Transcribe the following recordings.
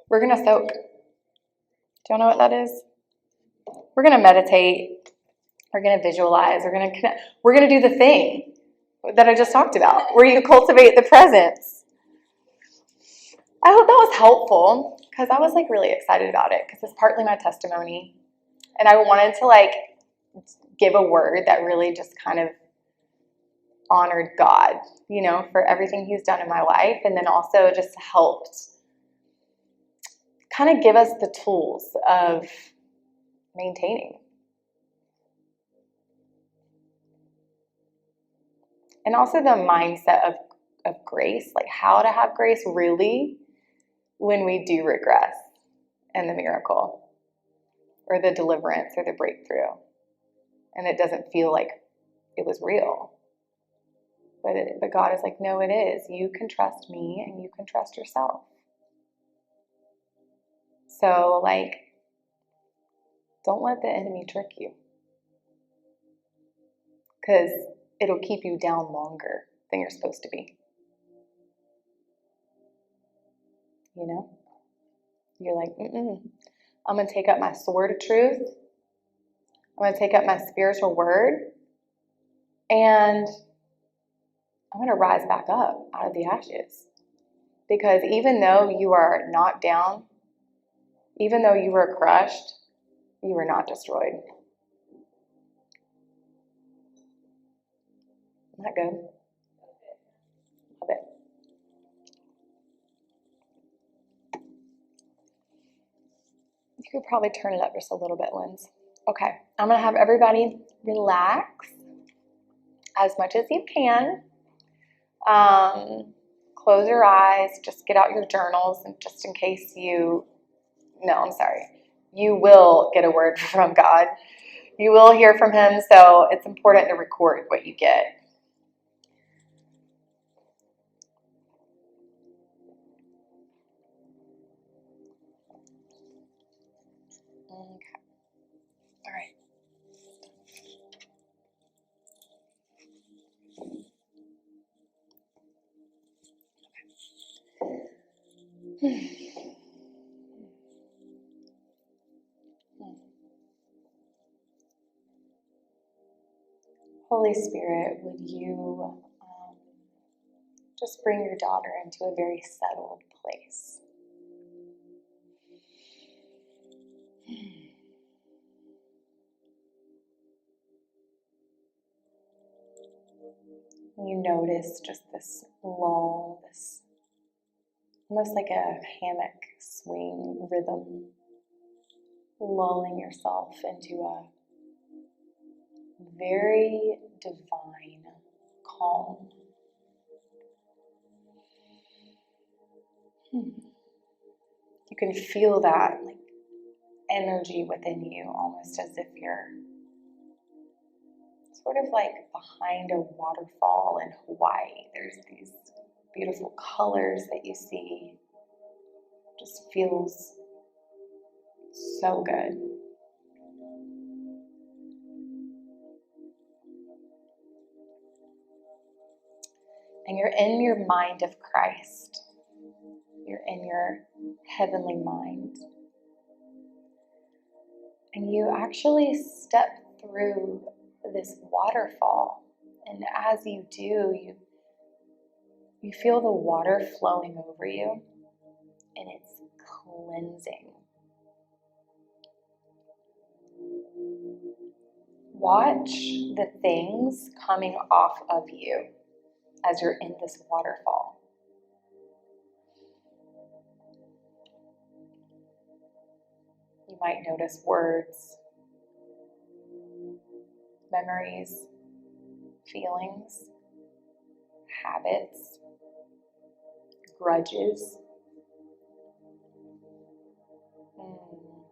We're going to soak. Do y'all know what that is? We're going to meditate. We're going to visualize. We're going to connect. We're going to do the thing that I just talked about, where you cultivate the presence. I hope that was helpful, because I was like really excited about it, because it's partly my testimony. And I wanted to like give a word that really just kind of honored God, you know, for everything he's done in my life. And then also just helped kind of give us the tools of maintaining. And also the mindset of grace, like how to have grace really when we do regress in the miracle or the deliverance or the breakthrough. And it doesn't feel like it was real. But God is like, no, it is. You can trust me and you can trust yourself. So, like, don't let the enemy trick you. Because it'll keep you down longer than you're supposed to be. You know? You're like, I'm going to take up my sword of truth. I'm going to take up my spiritual word. And I'm going to rise back up out of the ashes. Because even though you are knocked down, even though you were crushed, you were not destroyed. Isn't that good? Love it. You could probably turn it up just a little bit, Linz. Okay, I'm going to have everybody relax as much as you can. Close your eyes. Just get out your journals, and just in case you will get a word from God. You will hear from him, so it's important to record what you get. Okay. All right. Holy Spirit, would you just bring your daughter into a very settled place? You notice just this lull, this almost like a hammock swing rhythm, lulling yourself into a very divine calm. You can feel that like energy within you, almost as if you're sort of like behind a waterfall in Hawaii. There's these beautiful colors that you see. Just feels so good. And you're in your mind of Christ. You're in your heavenly mind. And you actually step through this waterfall. And as you do, you feel the water flowing over you. And it's cleansing. Watch the things coming off of you as you're in this waterfall. You might notice words, memories, feelings, habits, grudges.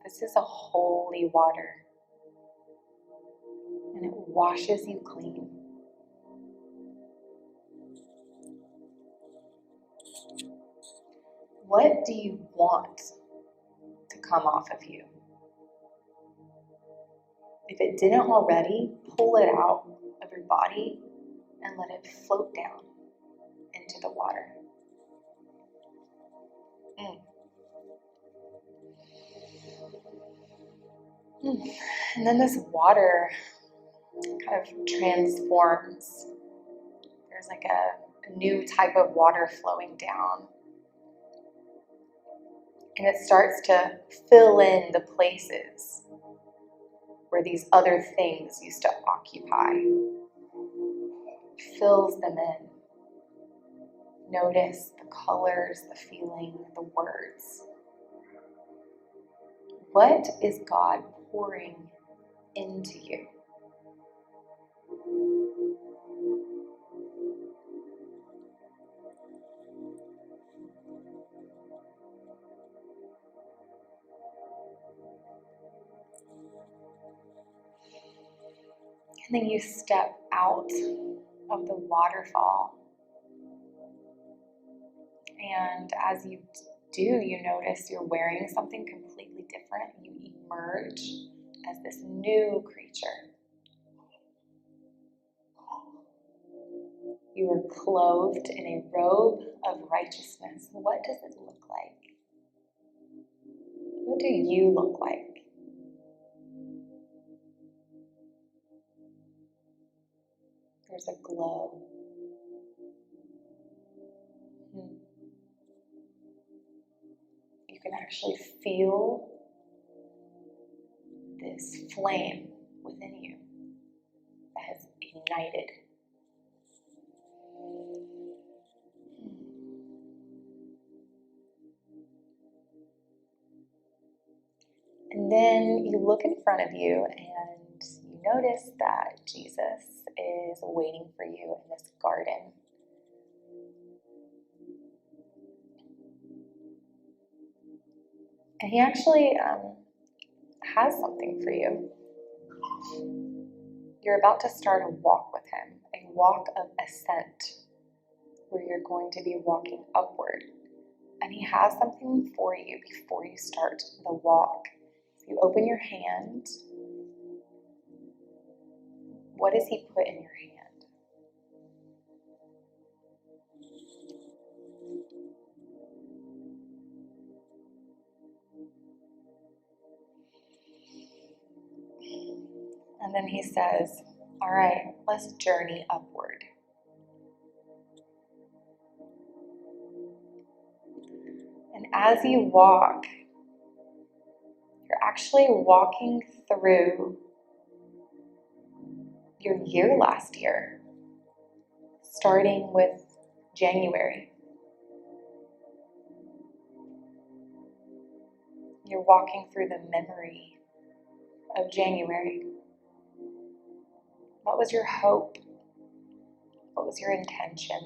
This is a holy water, and it washes you clean. What do you want to come off of you? If it didn't already, pull it out of your body and let it float down into the water. And then this water kind of transforms. There's like a new type of water flowing down. And it starts to fill in the places where these other things used to occupy. Fills them in. Notice the colors, the feeling, the words. What is God pouring into you? And then you step out of the waterfall. And as you do, you notice you're wearing something completely different. You emerge as this new creature. You are clothed in a robe of righteousness. What does it look like? What do you look like? There's a glow. You can actually feel this flame within you that has ignited. And then you look in front of you and you notice that Jesus is waiting for you in this garden. And he actually has something for you. You're about to start a walk with him, a walk of ascent, where you're going to be walking upward. And he has something for you before you start the walk. If you open your hand, what does he put in your hand? And then he says, all right, let's journey upward. And as you walk, you're actually walking through your year last year, starting with January. You're walking through the memory of January. What was your hope? What was your intention?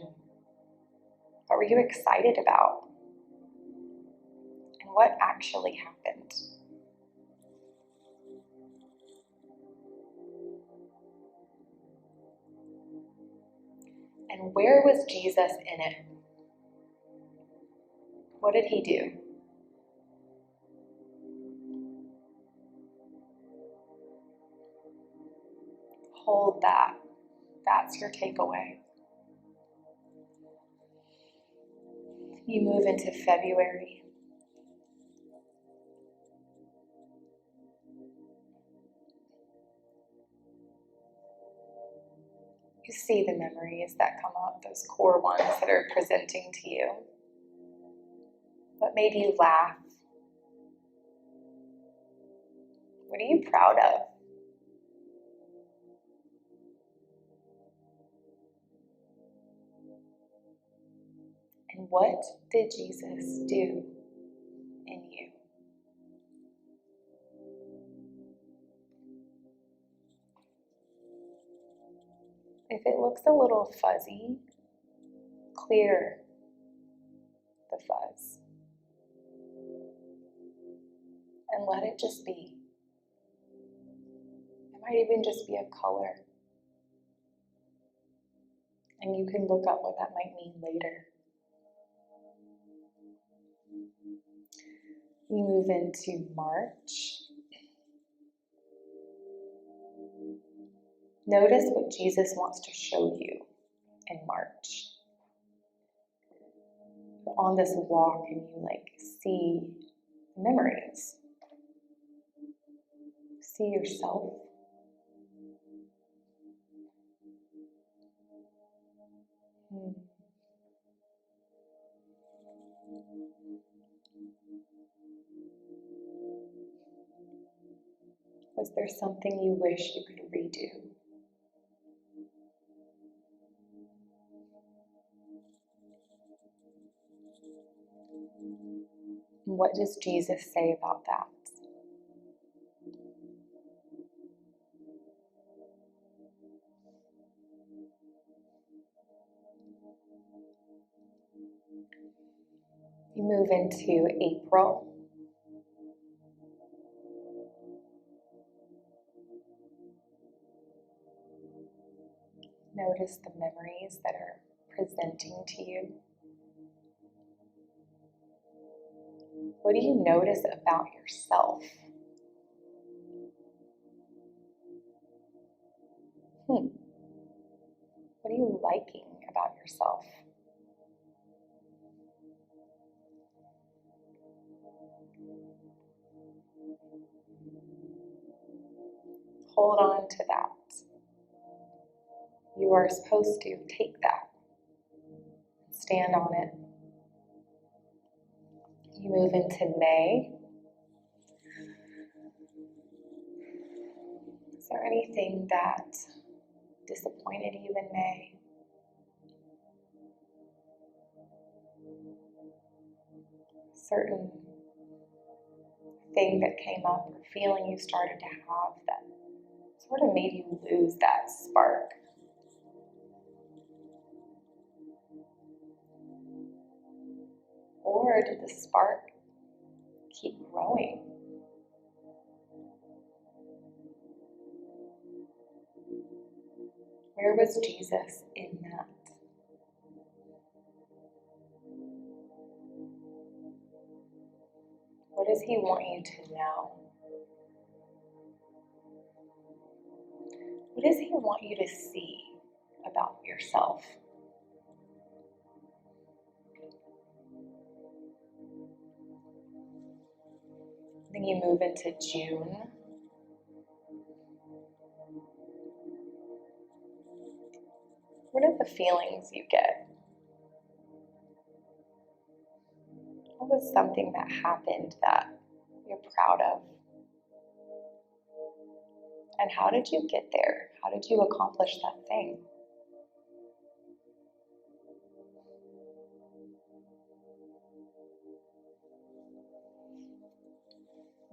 What were you excited about? And what actually happened? And where was Jesus in it? What did he do? Hold that. That's your takeaway. You move into February. You see the memories that come up, those core ones that are presenting to you. What made you laugh? What are you proud of? And what did Jesus do in you? If it looks a little fuzzy, clear the fuzz. And let it just be. It might even just be a color. And you can look up what that might mean later. You move into March. Notice what Jesus wants to show you in March. You're on this walk and you see memories. see yourself. Was there something you wish you could redo? What does Jesus say about that? You move into April. Notice the memories that are presenting to you. What do you notice about yourself? What are you liking about yourself? Hold on to that. You are supposed to take that. Stand on it. You move into May. Is there anything that disappointed you in May? Certain thing that came up or feeling you started to have that sort of made you lose that spark? Or did the spark keep growing? Where was Jesus in that? What does he want you to know? What does he want you to see about yourself? Then you move into June. What are the feelings you get? What was something that happened that you're proud of? And how did you get there? How did you accomplish that thing?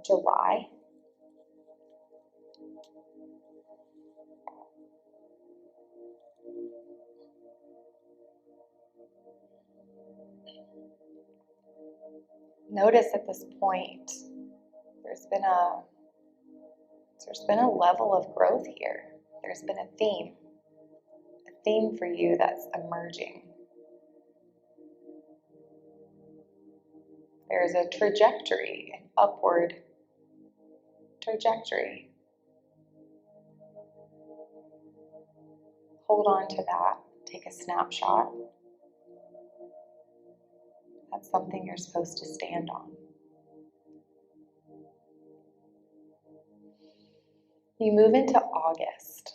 July. Notice at this point, there's been a level of growth here. There's been a theme for you that's emerging. There's a trajectory, an upward trajectory. Hold on to that. Take a snapshot. That's something you're supposed to stand on. You move into August.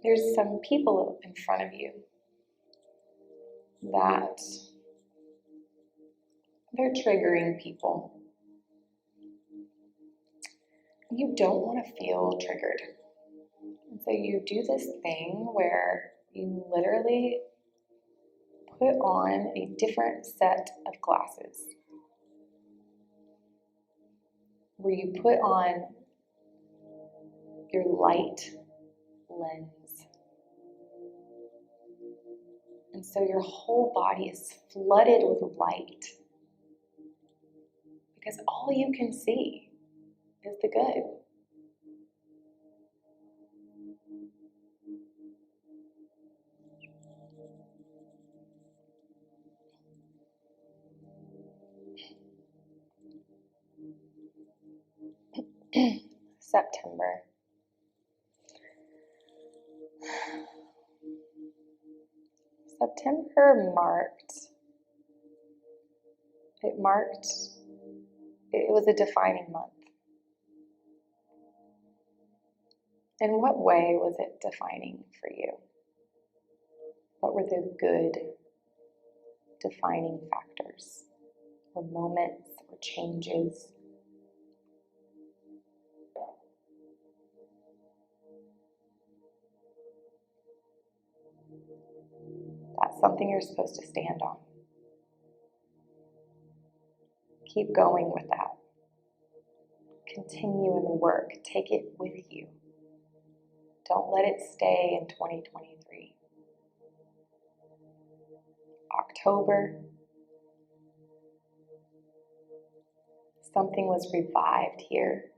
There's some people in front of you that they're triggering people. You don't want to feel triggered. And so you do this thing where you literally put on a different set of glasses. Where you put on your light lens. And so your whole body is flooded with light. Because all you can see is the good. September. September marked It was a defining month. In what way was it defining for you? What were the good defining factors, or moments, or changes? That's something you're supposed to stand on. Keep going with that. Continue in the work. Take it with you. Don't let it stay in 2023. October, something was revived here.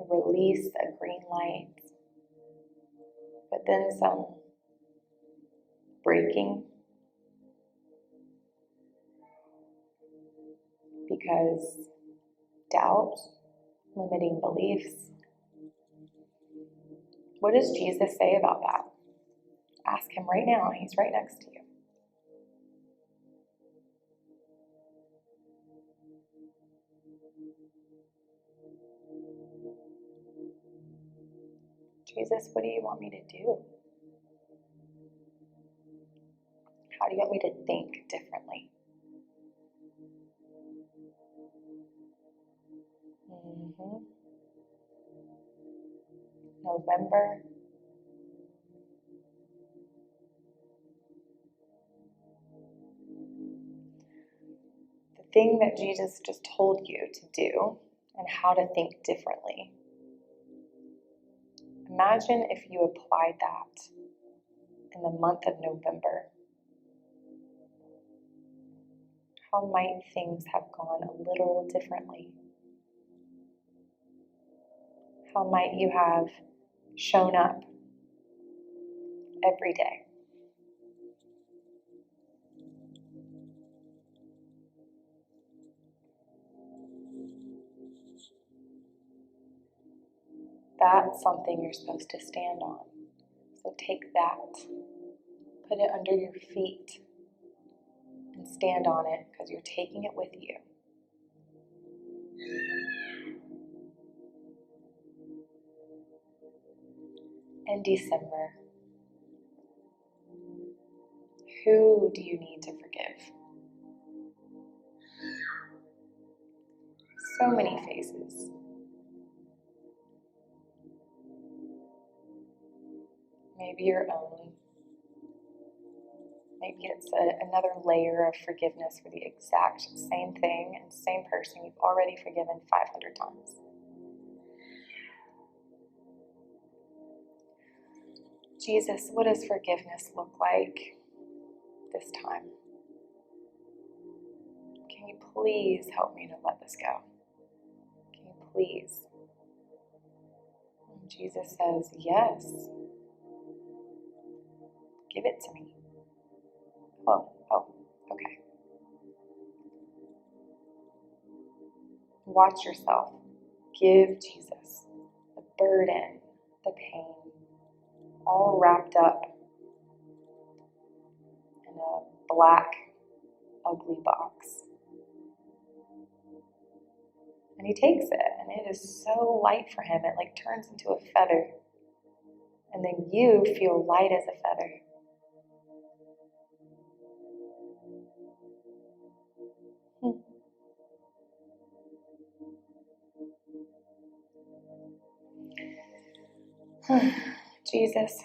A release, a green light, but then some breaking, because doubt, limiting beliefs. What does Jesus say about that? Ask him right now. He's right next to you. Jesus, what do you want me to do? How do you want me to think differently? November. The thing that Jesus just told you to do and how to think differently. Imagine if you applied that in the month of November. How might things have gone a little differently? How might you have shown up every day? That's something you're supposed to stand on. So take that, put it under your feet, and stand on it, because you're taking it with you. In December, who do you need to forgive? So many faces. Maybe your own. Maybe it's another layer of forgiveness for the exact same thing and same person you've already forgiven 500 times. Jesus, what does forgiveness look like this time? Can you please help me to let this go? Can you please? And Jesus says, yes. Give it to me. Oh, okay. Watch yourself. Give Jesus the burden, the pain, all wrapped up in a black, ugly box. And he takes it, and it is so light for him, it like turns into a feather. And then you feel light as a feather. Jesus,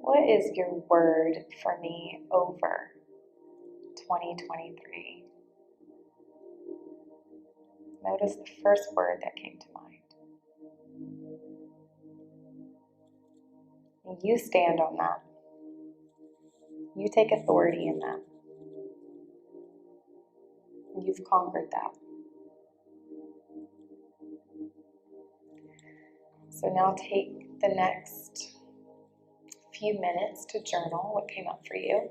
what is your word for me over 2023? Notice the first word that came to mind. And you stand on that. You take authority in that. And you've conquered that. So now take the next few minutes to journal what came up for you.